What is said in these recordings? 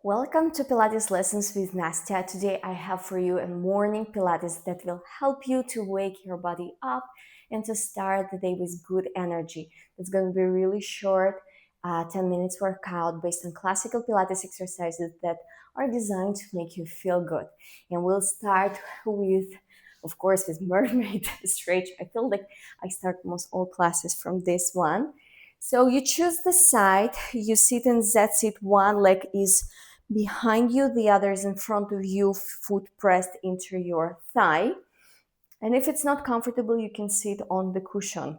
Welcome to Pilates Lessons with Nastya. Today I have for you a morning Pilates that will help you to wake your body up and to start the day with good energy. It's going to be really short, 10 minutes workout based on classical Pilates exercises that are designed to make you feel good. And we'll start with, of course, with mermaid stretch. I feel like I start almost all classes from this one. So you choose the side, you sit in Z sit, one leg is behind you, the other is in front of you, foot pressed into your thigh. And if it's not comfortable, you can sit on the cushion.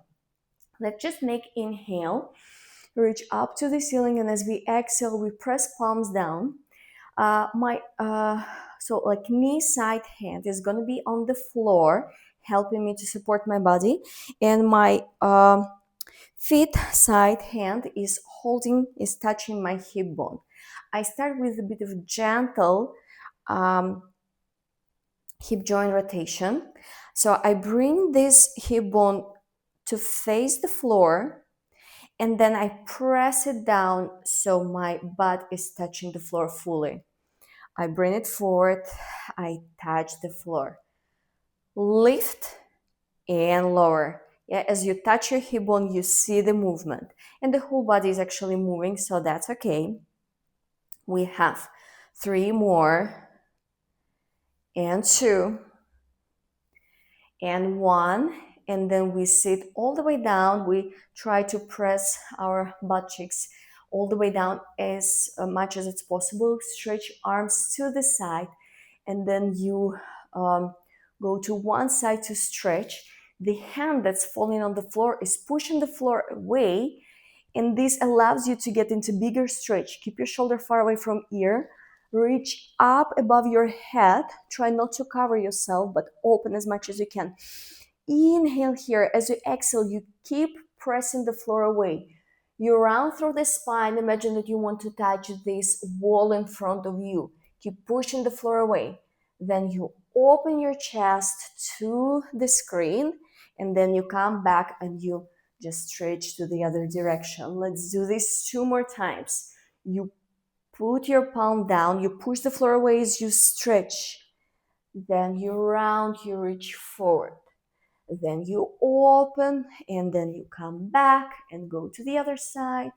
Let's just make inhale, reach up to the ceiling, and as we exhale, we press palms down. So like knee side hand is going to be on the floor, helping me to support my body, and my feet side hand is touching my hip bone. I start with a bit of gentle hip joint rotation. So I bring this hip bone to face the floor, and then I press it down so my butt is touching the floor fully. I bring it forward, I touch the floor. Lift and lower. Yeah, as you touch your hip bone, you see the movement. And the whole body is actually moving, so that's okay. We have 3 more, and 2, and 1. And then we sit all the way down. We try to press our butt cheeks all the way down as much as it's possible. Stretch arms to the side, and then you go to one side to stretch. The hand that's falling on the floor is pushing the floor away, and this allows you to get into bigger stretch. Keep your shoulder far away from ear. Reach up above your head. Try not to cover yourself, but open as much as you can. Inhale here. As you exhale, you keep pressing the floor away. You round through the spine. Imagine that you want to touch this wall in front of you. Keep pushing the floor away. Then you open your chest to the screen, and then you come back and you just stretch to the other direction. Let's do this 2 more times. You put your palm down, you push the floor away as you stretch. Then you round, you reach forward. Then you open, and then you come back and go to the other side.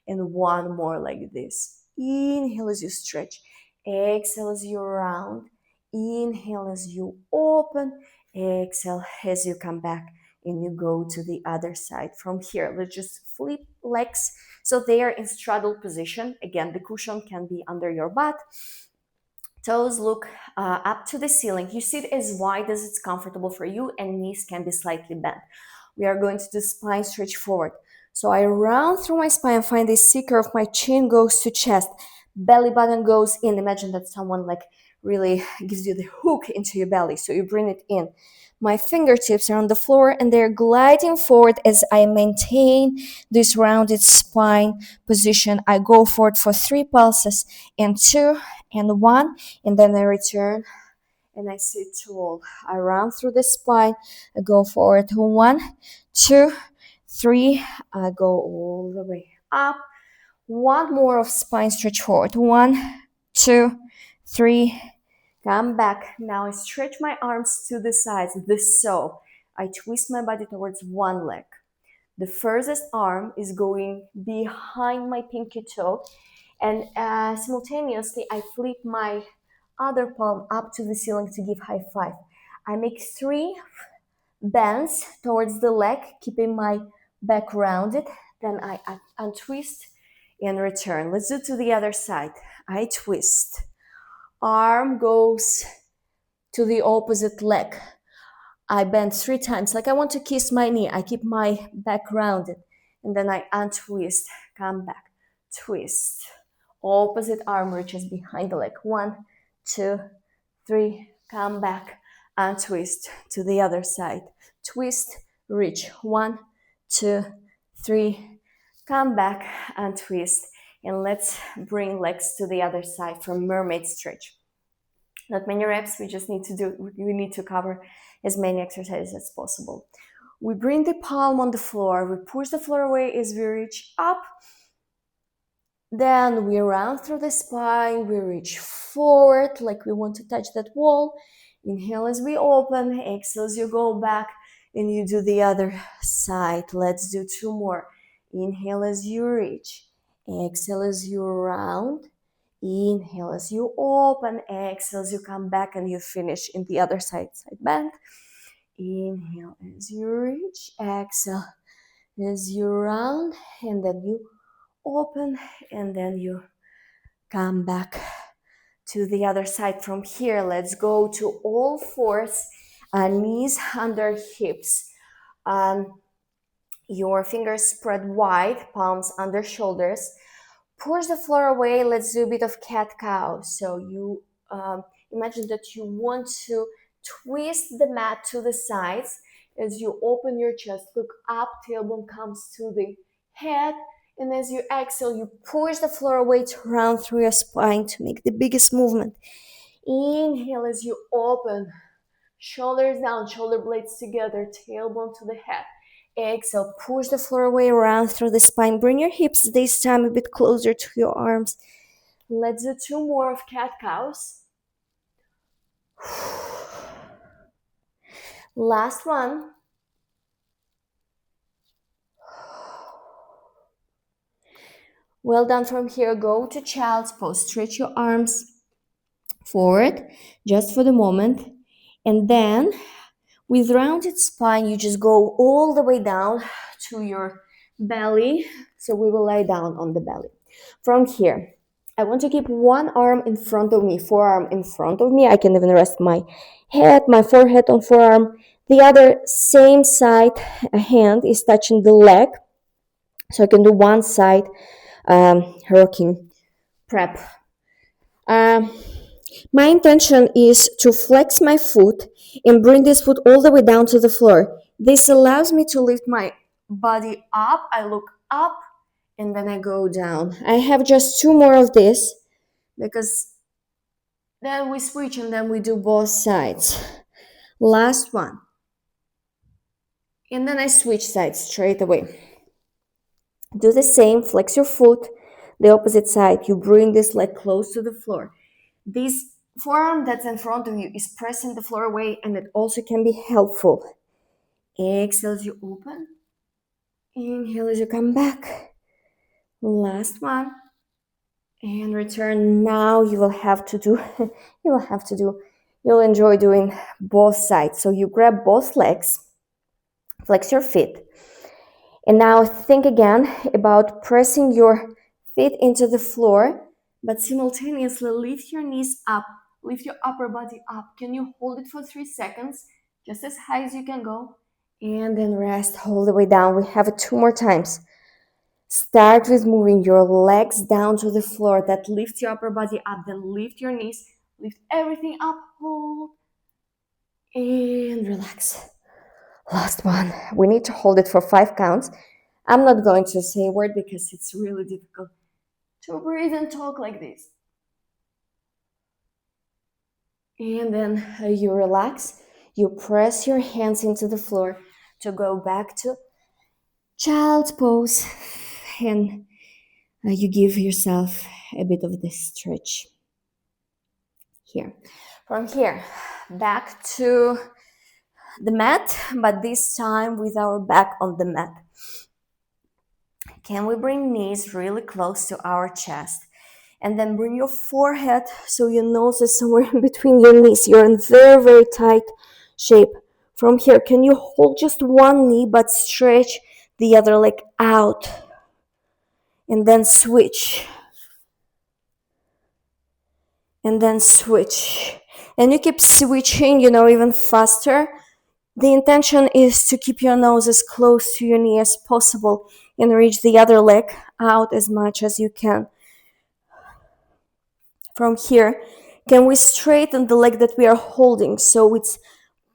And 1 more like this. Inhale as you stretch. Exhale as you round. Inhale as you open. Exhale as you come back and you go to the other side. From here, let's just flip legs so they are in straddle position. Again, the cushion can be under your butt. Toes look up to the ceiling. You sit as wide as it's comfortable for you, and knees can be slightly bent. We are going to do spine stretch forward. So I round through my spine, find the seeker of my chin goes to chest. Belly button goes in. Imagine that someone like really gives you the hook into your belly. So you bring it in. My fingertips are on the floor and they're gliding forward as I maintain this rounded spine position. I go forward for 3 pulses, and 2, and 1, and then I return and I sit tall. I round through the spine. I go forward 1, 2, 3. I go all the way up. 1 more of spine stretch forward. 1, 2, 3. Come back. Now I stretch my arms to the sides. So I twist my body towards one leg. The furthest arm is going behind my pinky toe, and simultaneously I flip my other palm up to the ceiling to give high five. I make 3 bends towards the leg, keeping my back rounded. Then I untwist and return. Let's do to the other side. I twist. Arm goes to the opposite leg. I bend 3 times like I want to kiss my knee. I keep my back rounded. And then I untwist, come back, twist. Opposite arm reaches behind the leg. 1, 2, 3, come back, untwist to the other side. Twist, reach. 1, 2, 3, come back, untwist. And let's bring legs to the other side for mermaid stretch. Not many reps, we need to cover as many exercises as possible. We bring the palm on the floor, we push the floor away as we reach up. Then we round through the spine, we reach forward like we want to touch that wall. Inhale as we open, exhale as you go back, and you do the other side. Let's do two more. Inhale as you reach, exhale as you round, inhale as you open, exhale as you come back and you finish in the other side, side bend. Inhale as you reach, exhale as you round, and then you open, and then you come back to the other side. From here, let's go to all fours, knees under hips. Your fingers spread wide, palms under shoulders. Push the floor away. Let's do a bit of cat-cow. So you imagine that you want to twist the mat to the sides. As you open your chest, look up, tailbone comes to the head. And as you exhale, you push the floor away to round through your spine to make the biggest movement. Inhale as you open, shoulders down, shoulder blades together, tailbone to the head. Exhale, push the floor away, round through the spine. Bring your hips this time a bit closer to your arms. Let's do two more of cat-cows. Last one. Well done. From here, go to child's pose. Stretch your arms forward just for the moment. And then with rounded spine, you just go all the way down to your belly. So we will lie down on the belly. From here, I want to keep one arm in front of me, forearm in front of me. I can even rest my head, my forehead on forearm. The other same side hand is touching the leg. So I can do one side rocking prep. My intention is to flex my foot and bring this foot all the way down to the floor. This allows me to lift my body up. I look up and then I go down. I have just two more of this because then we switch and then we do both sides. Last one. And then I switch sides straight away. Do the same, flex your foot, the opposite side. You bring this leg close to the floor. This forearm that's in front of you is pressing the floor away, and it also can be helpful. Exhale as you open. Inhale as you come back. Last one. And return. Now you will have to do, you'll enjoy doing both sides. So you grab both legs, flex your feet. And now think again about pressing your feet into the floor, but simultaneously lift your knees up, lift your upper body up. Can you hold it for 3 seconds, just as high as you can go? And then rest all the way down. We have it two more times. Start with moving your legs down to the floor. That lifts your upper body up. Then lift your knees, lift everything up, hold, and relax. Last one. We need to hold it for 5 counts. I'm not going to say a word because it's really difficult to breathe and talk like this. And then you relax. You press your hands into the floor to go back to child's pose. And you give yourself a bit of this stretch here. From here, back to the mat, but this time with our back on the mat. Can we bring knees really close to our chest? And then bring your forehead so your nose is somewhere in between your knees. You're in very, very tight shape. From here, can you hold just one knee but stretch the other leg out? And then switch. And then switch. And you keep switching, even faster. The intention is to keep your nose as close to your knee as possible and reach the other leg out as much as you can. From here, can we straighten the leg that we are holding? So it's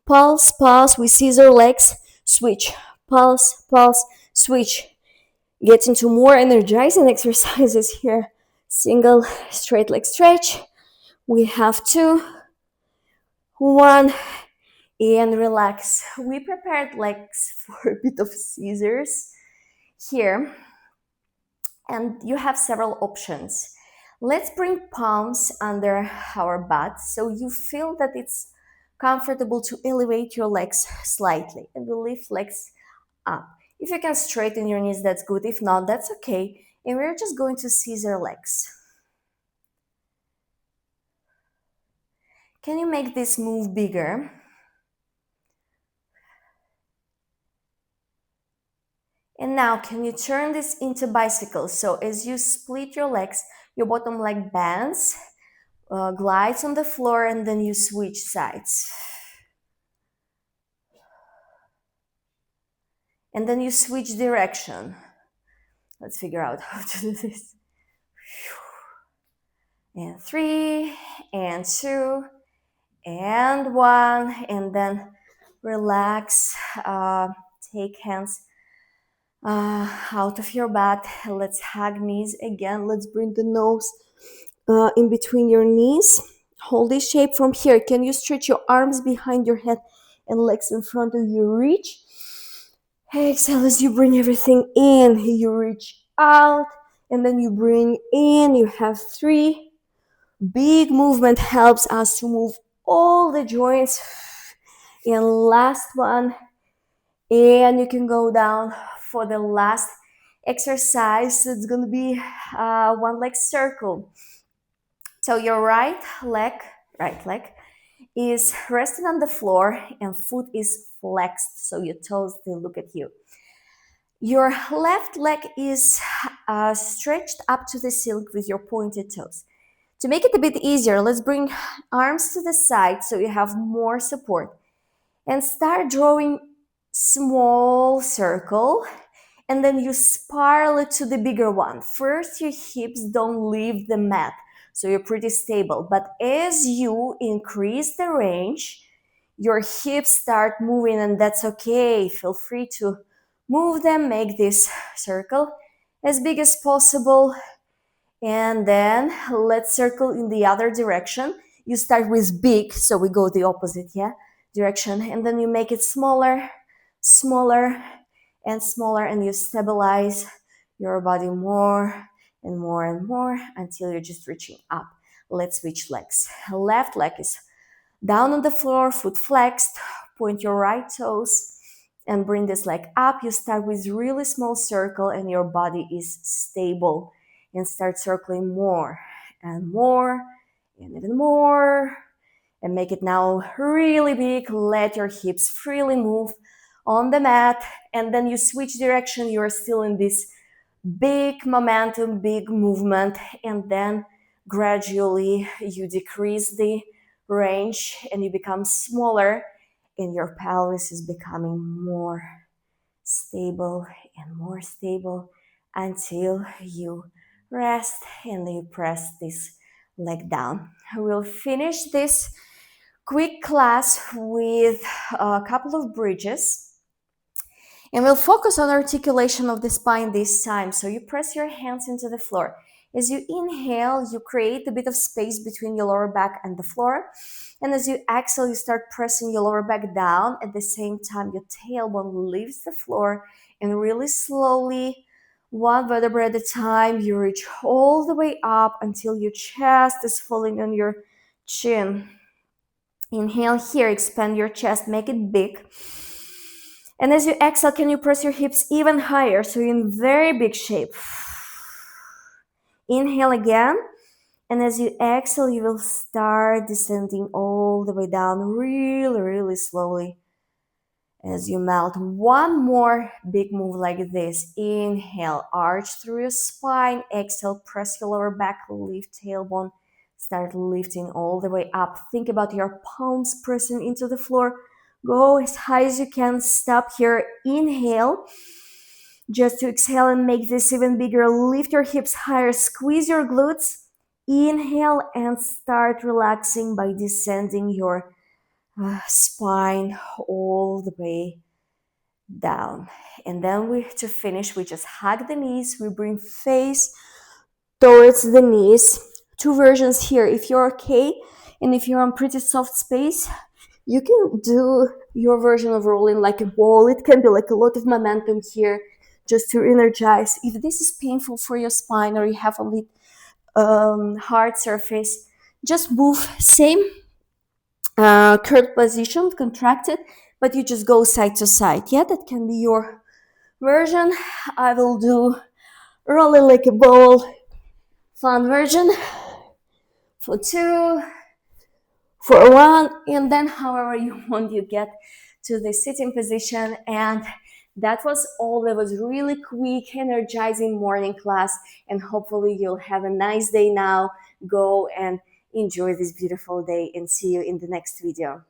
pulse, pulse, we scissor legs, switch, pulse, pulse, switch. Get into more energizing exercises here. Single straight leg stretch. We have 2, 1, and relax. We prepared legs for a bit of scissors here. And you have several options. Let's bring palms under our butt so you feel that it's comfortable to elevate your legs slightly, and we lift legs up. If you can straighten your knees, that's good. If not, that's okay. And we're just going to scissor legs. Can you make this move bigger? And now, can you turn this into bicycle? So as you split your legs, your bottom leg bends, glides on the floor, and then you switch sides. And then you switch direction. Let's figure out how to do this. And 3, and 2, and 1, and then relax. Take hands out of your butt. Let's hug knees again. Let's bring the nose in between your knees. Hold this shape from here. Can you stretch your arms behind your head and legs in front of you? Reach. Exhale as you bring everything in. You reach out and then you bring in. You have 3. Big movement helps us to move all the joints. And last one. And you can go down for the last exercise. It's going to be one leg circle. So your right leg is resting on the floor and foot is flexed, so your toes, they look at you. Your left leg is stretched up to the ceiling with your pointed toes. To make it a bit easier, let's bring arms to the side so you have more support. And start drawing small circle, and then you spiral it to the bigger one. First, your hips don't leave the mat, so you're pretty stable. But as you increase the range, your hips start moving, and that's okay. Feel free to move them, make this circle as big as possible. And then let's circle in the other direction. You start with big, so we go the opposite, direction. And then you make it smaller, smaller, and smaller, and you stabilize your body more and more and more until you're just reaching up. Let's switch legs. Left leg is down on the floor, foot flexed. Point your right toes and bring this leg up. You start with really small circle and your body is stable. And start circling more and more and even more. And make it now really big. Let your hips freely move on the mat. And then you switch direction. You're still in this big momentum, big movement. And then gradually you decrease the range and you become smaller. And your pelvis is becoming more stable and more stable until you rest and you press this leg down. We'll finish this quick class with a couple of bridges and we'll focus on articulation of the spine this time. So you press your hands into the floor. As you inhale, you create a bit of space between your lower back and the floor. And as you exhale, you start pressing your lower back down. At the same time, your tailbone leaves the floor and really slowly, one vertebra at a time, you reach all the way up until your chest is falling on your chin. Inhale here, expand your chest, make it big. And as you exhale, can you press your hips even higher? So you're in very big shape. Inhale again. And as you exhale, you will start descending all the way down really, really slowly. As you melt, one more big move like this. Inhale, arch through your spine. Exhale, press your lower back, lift tailbone. Start lifting all the way up. Think about your palms pressing into the floor. Go as high as you can. Stop here. Inhale. Just to exhale and make this even bigger. Lift your hips higher. Squeeze your glutes. Inhale and start relaxing by descending your spine all the way down. And then to finish, we just hug the knees. We bring face towards the knees. Two versions here. If you're okay and if you're on pretty soft space, you can do your version of rolling like a ball. It can be like a lot of momentum here. just to energize. If this is painful for your spine or you have a little hard surface, just move same curved position, contracted, but you just go side to side. Yeah, that can be your version. I will do rolling like a ball, fun version for 2, for 1, and then however you want, you get to the sitting position. And that was all. That was really quick, energizing morning class, and hopefully you'll have a nice day now. Go and enjoy this beautiful day, and see you in the next video.